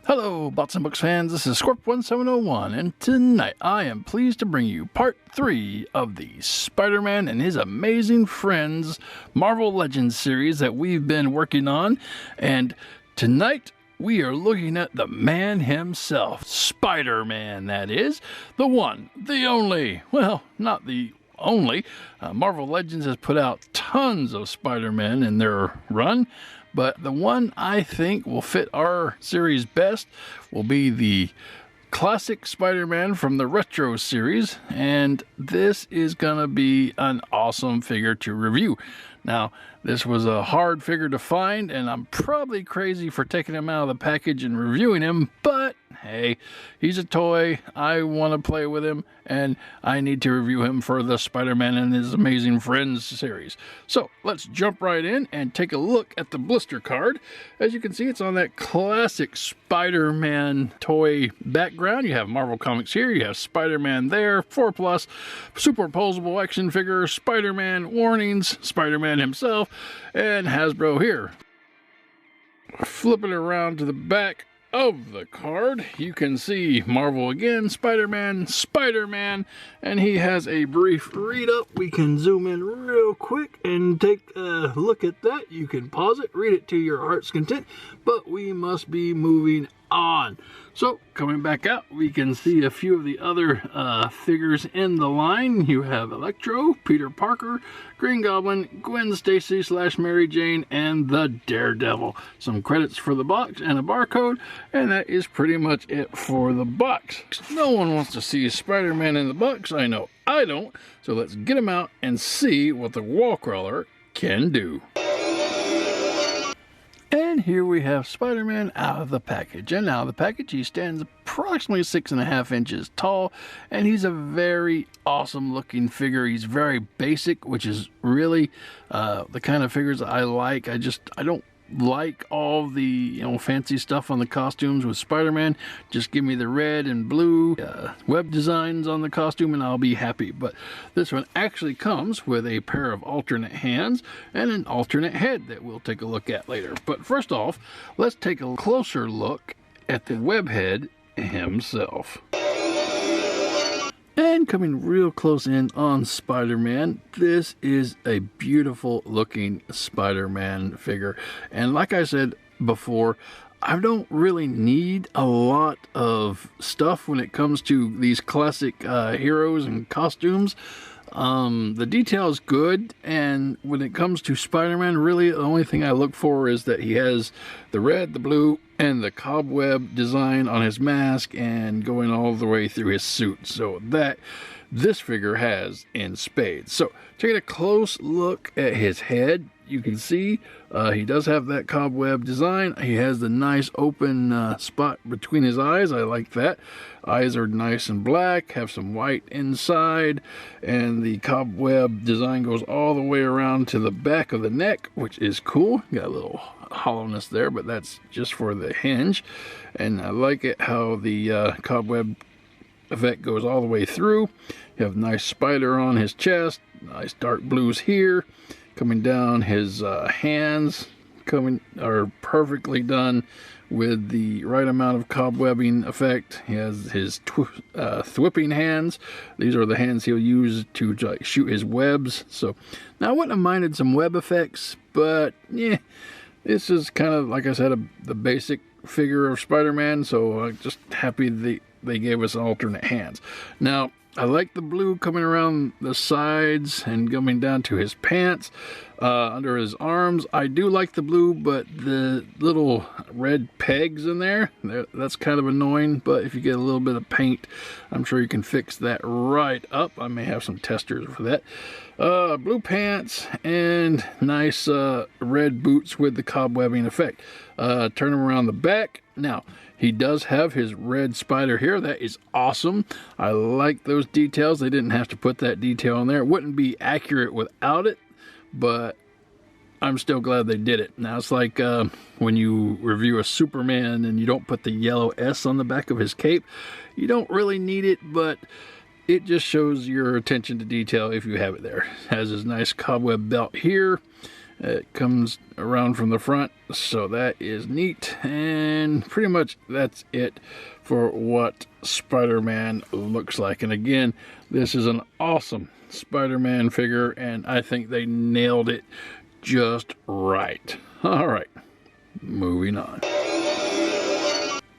Hello, Bots and Books fans, this is Scorp1701, and tonight I am pleased to bring you part 3 of the Spider-Man and His Amazing Friends Marvel Legends series that we've been working on, and tonight we are looking at the man himself, Spider-Man, that is, the one, the only, well, not the only. Marvel Legends has put out tons of Spider-Man in their run, but the one I think will fit our series best will be the classic Spider-Man from the Retro series, and this is gonna be an awesome figure to review. Now, this was a hard figure to find, and I'm probably crazy for taking him out of the package and reviewing him, but hey, he's a toy. I want to play with him, and I need to review him for the Spider-Man and His Amazing Friends series. So let's jump right in and take a look at the blister card. As you can see, it's on that classic Spider-Man toy background. You have Marvel Comics here, you have Spider-Man there, 4+, superposable action figure, Spider-Man warnings, Spider-Man himself, and Hasbro here. Flip it around to the back of the card, you can see Marvel again, Spider-Man, Spider-Man, and he has a brief read-up. We can zoom in real quick and take a look at that. You can pause it, read it to your heart's content, but we must be moving on. So, coming back out, we can see a few of the other figures in the line. You have Electro, Peter Parker, Green Goblin, Gwen Stacy / Mary Jane, and the Daredevil. Some credits for the box and a barcode, and that is pretty much it for the box. No one wants to see Spider-Man in the box, I know I don't, so let's get him out and see what the wall crawler can do. And here we have Spider-Man out of the package. And out of the package, he stands approximately 6.5 inches tall, and he's a very awesome looking figure. He's very basic, which is really the kind of figures I like. I don't like all the fancy stuff on the costumes with Spider-Man. Just give me the red and blue web designs on the costume and I'll be happy. But this one actually comes with a pair of alternate hands and an alternate head that we'll take a look at later. But first off, let's take a closer look at the web head himself. And coming real close in on Spider-Man, this is a beautiful looking Spider-Man figure. And like I said before, I don't really need a lot of stuff when it comes to these classic heroes and costumes. The detail is good, and when it comes to Spider-Man, really the only thing I look for is that he has the red, the blue, and the cobweb design on his mask and going all the way through his suit. So that this figure has in spades. So taking a close look at his head, you can see he does have that cobweb design. He has the nice open spot between his eyes. I like that. Eyes are nice and black, have some white inside, and the cobweb design goes all the way around to the back of the neck, which is cool. Got a little hollowness there, but that's just for the hinge. And I like it how the cobweb effect goes all the way through. You have a nice spider on his chest, nice dark blues here. Coming down his hands are perfectly done with the right amount of cobwebbing effect. He has his thwipping hands. These are the hands he'll use to shoot his webs. So now I wouldn't have minded some web effects, but yeah, this is kind of, like I said, the basic figure of Spider-Man, so I'm just happy they gave us alternate hands. Now, I like the blue coming around the sides and coming down to his pants, under his arms. I do like the blue, but the little red pegs in there, that's kind of annoying. But if you get a little bit of paint, I'm sure you can fix that right up. I may have some testers for that. Blue pants and nice red boots with the cobwebbing effect. Turn him around the back. Now, he does have his red spider here. That is awesome. I like those details. They didn't have to put that detail in there. It wouldn't be accurate without it, but I'm still glad they did it. Now, it's like when you review a Superman and you don't put the yellow S on the back of his cape. You don't really need it, but it just shows your attention to detail if you have it there. Has his nice cobweb belt here. It comes around from the front, so that is neat. And pretty much that's it for what Spider-Man looks like. And again, this is an awesome Spider-Man figure, and I think they nailed it just right. All right, moving on.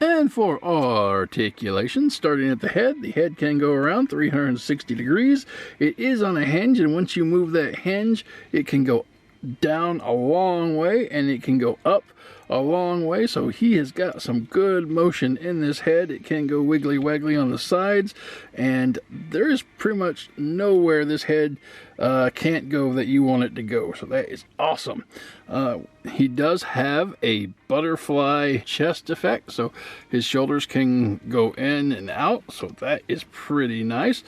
And for articulation, starting at the head can go around 360 degrees. It is on a hinge, and once you move that hinge, it can go down a long way, and it can go up a long way. So he has got some good motion in this head. It can go wiggly waggly on the sides, and there is pretty much nowhere this head can't go that you want it to go. So that is awesome. He does have a butterfly chest effect, so his shoulders can go in and out, so that is pretty nice.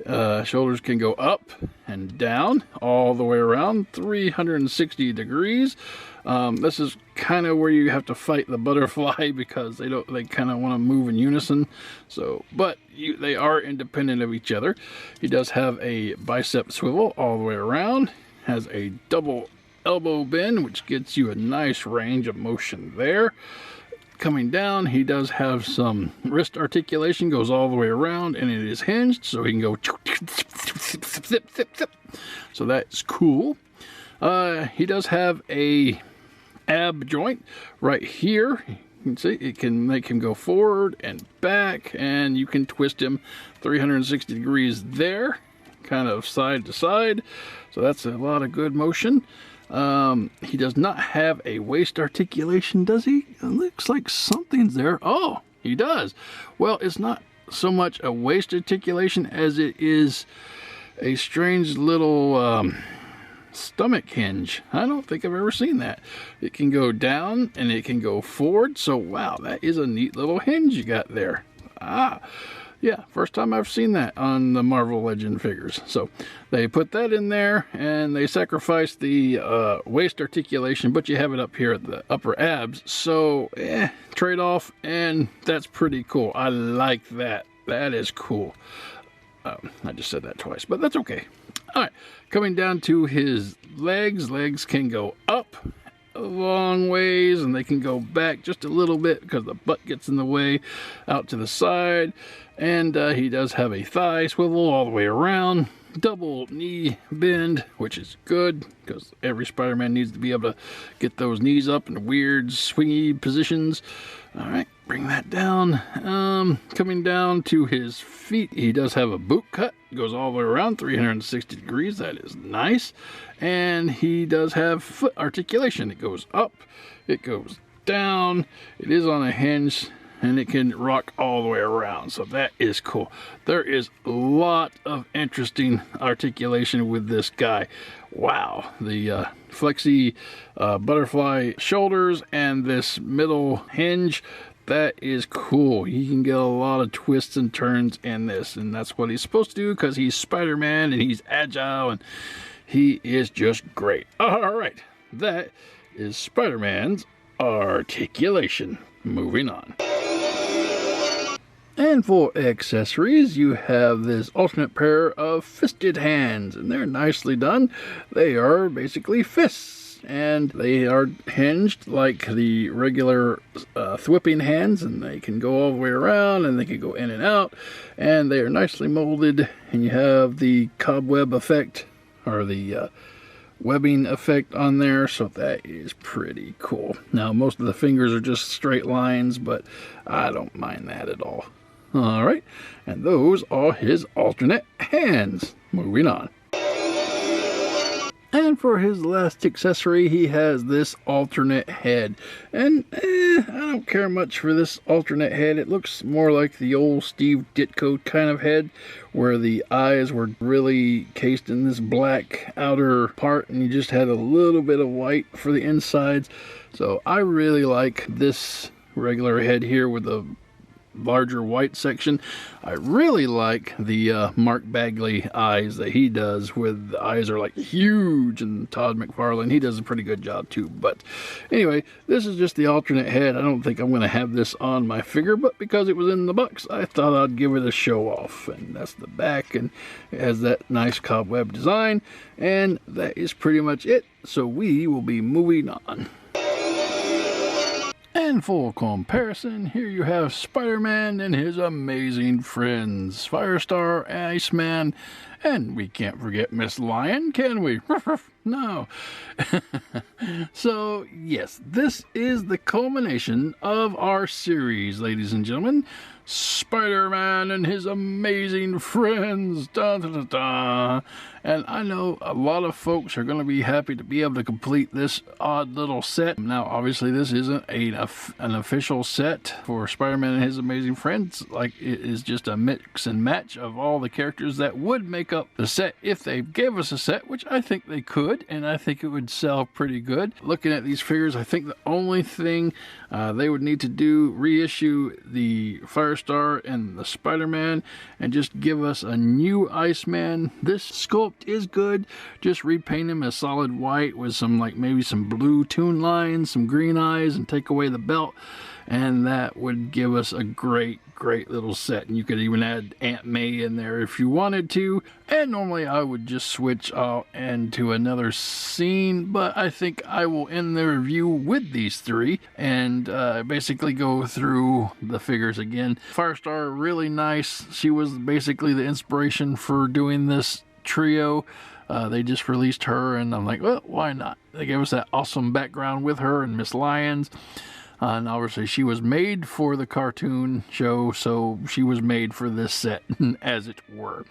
Shoulders can go up and down all the way around 360 degrees. This is kind of where you have to fight the butterfly because they kind of want to move in unison. So, but they are independent of each other. He does have a bicep swivel all the way around. Has a double elbow bend, which gets you a nice range of motion there. Coming down, he does have some wrist articulation, goes all the way around, and it is hinged, so he can go so that's cool. He does have a ab joint right here. You can see it can make him go forward and back, and you can twist him 360 degrees there, kind of side to side, so that's a lot of good motion. He does not have a waist articulation, does he? It looks like something's there. Oh, he does. Well, it's not so much a waist articulation as it is a strange little stomach hinge. I don't think I've ever seen that. It can go down and it can go forward. So, wow, that is a neat little hinge you got there. Yeah, first time I've seen that on the Marvel Legend figures. So they put that in there, and they sacrificed the waist articulation, but you have it up here at the upper abs. So, trade off, and that's pretty cool. I like that. That is cool. I just said that twice, but that's okay. All right, coming down to his legs. Legs can go up a long ways, and they can go back just a little bit because the butt gets in the way out to the side. And he does have a thigh swivel all the way around, double knee bend, which is good because every Spider-Man needs to be able to get those knees up in weird swingy positions. All right, bring that down. Coming down to his feet, he does have a boot cut, goes all the way around 360 degrees. That is nice. And he does have foot articulation. It goes up, it goes down, it is on a hinge, and it can rock all the way around, so that is cool. There is a lot of interesting articulation with this guy. Wow, the flexy butterfly shoulders and this middle hinge, that is cool. He can get a lot of twists and turns in this, and that's what he's supposed to do because he's Spider-Man and he's agile and he is just great. All right, that is Spider-Man's articulation. Moving on. And for accessories, you have this alternate pair of fisted hands, and they're nicely done. They are basically fists, and they are hinged like the regular thwipping hands, and they can go all the way around, and they can go in and out, and they are nicely molded, and you have the cobweb effect, or the webbing effect on there, so that is pretty cool. Now, most of the fingers are just straight lines, but I don't mind that at all. All right, and those are his alternate hands. Moving on. And for his last accessory, he has this alternate head. And I don't care much for this alternate head. It looks more like the old Steve Ditko kind of head, where the eyes were really cased in this black outer part, and you just had a little bit of white for the insides. So I really like this regular head here with the larger white section. I really like the Mark Bagley eyes that he does, with the eyes are like huge, and Todd McFarlane, he does a pretty good job too. But anyway, this is just the alternate head. I don't think I'm going to have this on my figure, but because it was in the box, I thought I'd give it a show off. And that's the back, and it has that nice cobweb design, and that is pretty much it. So we will be moving on. And for comparison, here you have Spider-Man and his amazing friends, Firestar, Iceman, and we can't forget Miss Lion, can we? No. So, yes, this is the culmination of our series, ladies and gentlemen. Spider-Man and his amazing friends. Da, da, da, da. And I know a lot of folks are going to be happy to be able to complete this odd little set. Now, obviously, this isn't an official set for Spider-Man and his amazing friends. Like, it is just a mix and match of all the characters that would make up the set if they gave us a set, which I think they could, and I think it would sell pretty good. Looking at these figures, I think the only thing they would need to do, reissue the Firestar and the Spider-Man, and just give us a new Iceman. This sculpt is good. Just repaint him a solid white with some, like, maybe some blue tune lines, some green eyes, and take away the belt, and that would give us a great little set. And you could even add Aunt May in there if you wanted to. And normally I would just switch out into another scene, but I think I will end the review with these three and basically go through the figures again. Firestar, really nice. She was basically the inspiration for doing this trio. They just released her, and I'm like, well, why not? They gave us that awesome background with her and Miss Lyons. And obviously she was made for the cartoon show, so she was made for this set, as it were.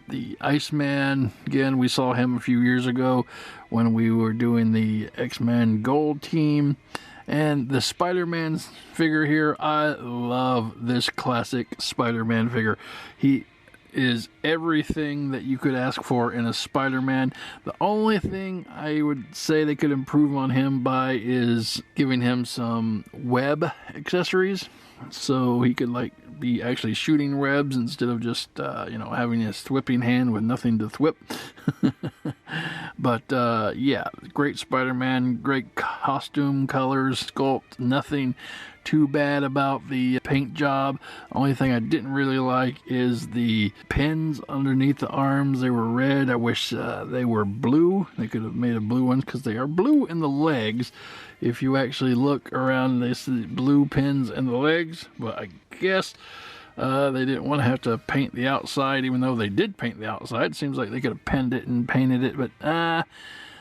The Iceman, again, we saw him a few years ago when we were doing the X-Men Gold team. And the Spider-Man figure here, I love this classic Spider-Man figure. He is everything that you could ask for in a Spider-Man. The only thing I would say they could improve on him by is giving him some web accessories, so he could, like, be actually shooting webs instead of just having his thwipping hand with nothing to thwip. But yeah, great Spider-Man, great costume, colors, sculpt, nothing too bad about the paint job. Only thing I didn't really like is the pins underneath the arms. They were red. I wish they were blue. They could have made a blue one, because they are blue in the legs. If you actually look around, they see blue pins in the legs, but I guess they didn't want to have to paint the outside, even though they did paint the outside. It seems like they could have penned it and painted it, but I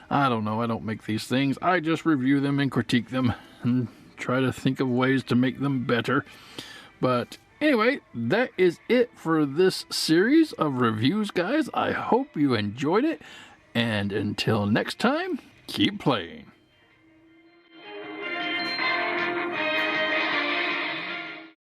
don't know. I don't make these things. I just review them and critique them and try to think of ways to make them better. But anyway, that is it for this series of reviews, guys. I hope you enjoyed it, and until next time, keep playing.